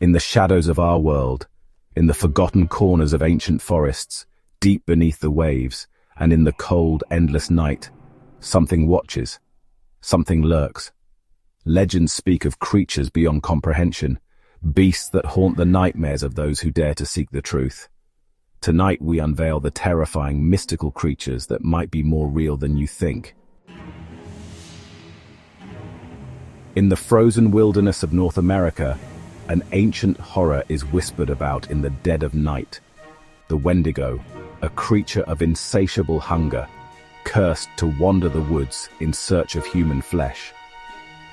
In the shadows of our world, in the forgotten corners of ancient forests, deep beneath the waves, and in the cold, endless night, something watches, something lurks. Legends speak of creatures beyond comprehension, beasts that haunt the nightmares of those who dare to seek the truth. Tonight we unveil the terrifying, mystical creatures that might be more real than you think. In the frozen wilderness of North America, an ancient horror is whispered about in the dead of night. The Wendigo, a creature of insatiable hunger, cursed to wander the woods in search of human flesh.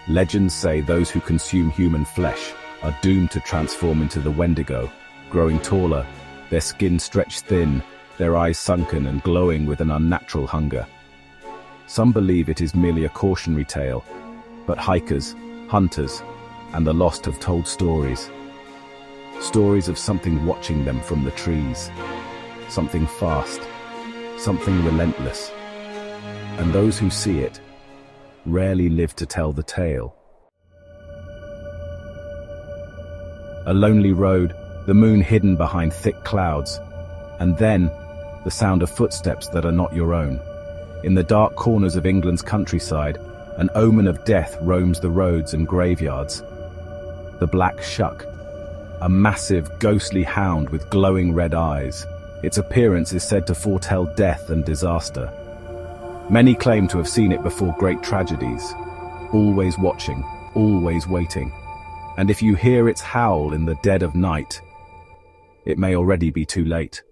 Legends say those who consume human flesh are doomed to transform into the Wendigo, growing taller, their skin stretched thin, their eyes sunken and glowing with an unnatural hunger. Some believe it is merely a cautionary tale, but hikers, hunters, and the lost have told stories. Stories of something watching them from the trees. Something fast, something relentless. And those who see it rarely live to tell the tale. A lonely road, the moon hidden behind thick clouds, and then the sound of footsteps that are not your own. In the dark corners of England's countryside, an omen of death roams the roads and graveyards. The Black Shuck, a massive, ghostly hound with glowing red eyes. Its appearance is said to foretell death and disaster. Many claim to have seen it before great tragedies, always watching, always waiting. And if you hear its howl in the dead of night, it may already be too late.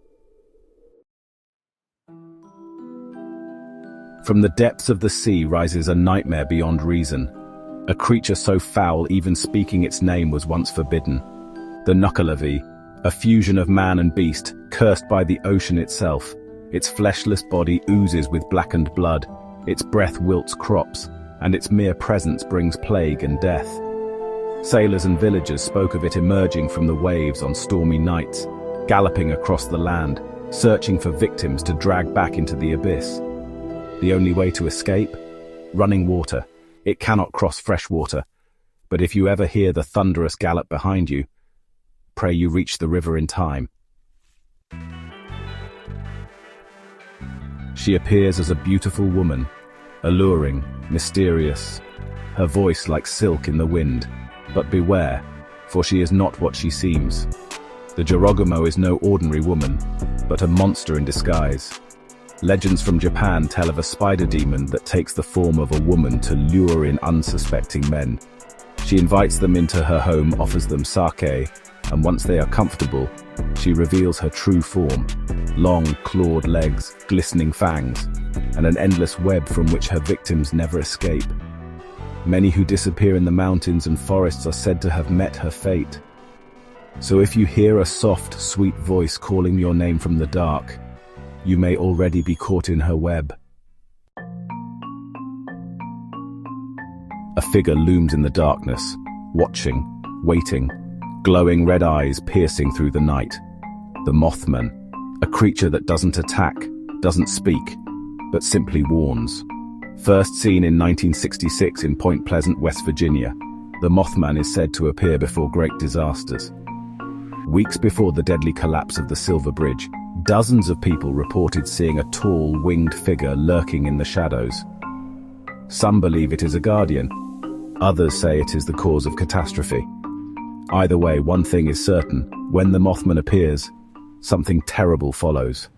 From the depths of the sea rises a nightmare beyond reason. A creature so foul even speaking its name was once forbidden. The Nuckelavee, a fusion of man and beast, cursed by the ocean itself. Its fleshless body oozes with blackened blood, its breath wilts crops, and its mere presence brings plague and death. Sailors and villagers spoke of it emerging from the waves on stormy nights, galloping across the land, searching for victims to drag back into the abyss. The only way to escape? Running water. It cannot cross fresh water, but if you ever hear the thunderous gallop behind you, pray you reach the river in time. She appears as a beautiful woman, alluring, mysterious, her voice like silk in the wind. But beware, for she is not what she seems. The Jorogumo is no ordinary woman, but a monster in disguise. Legends from Japan tell of a spider demon that takes the form of a woman to lure in unsuspecting men. She invites them into her home, offers them sake, and once they are comfortable, she reveals her true form: long, clawed legs, glistening fangs, and an endless web from which her victims never escape. Many who disappear in the mountains and forests are said to have met her fate. So if you hear a soft, sweet voice calling your name from the dark, you may already be caught in her web. A figure looms in the darkness, watching, waiting, glowing red eyes piercing through the night. The Mothman, a creature that doesn't attack, doesn't speak, but simply warns. First seen in 1966 in Point Pleasant, West Virginia, the Mothman is said to appear before great disasters. Weeks before the deadly collapse of the Silver Bridge, dozens of people reported seeing a tall, winged figure lurking in the shadows. Some believe it is a guardian. Others say it is the cause of catastrophe. Either way, one thing is certain: when the Mothman appears, something terrible follows.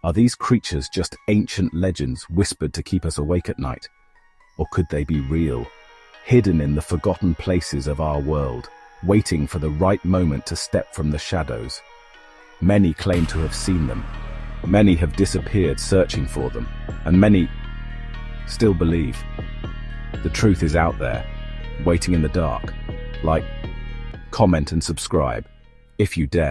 Are these creatures just ancient legends whispered to keep us awake at night? Or could they be real, hidden in the forgotten places of our world, waiting for the right moment to step from the shadows? Many claim to have seen them. Many have disappeared searching for them, and many still believe. The truth is out there, waiting in the dark. Like, comment and subscribe, if you dare.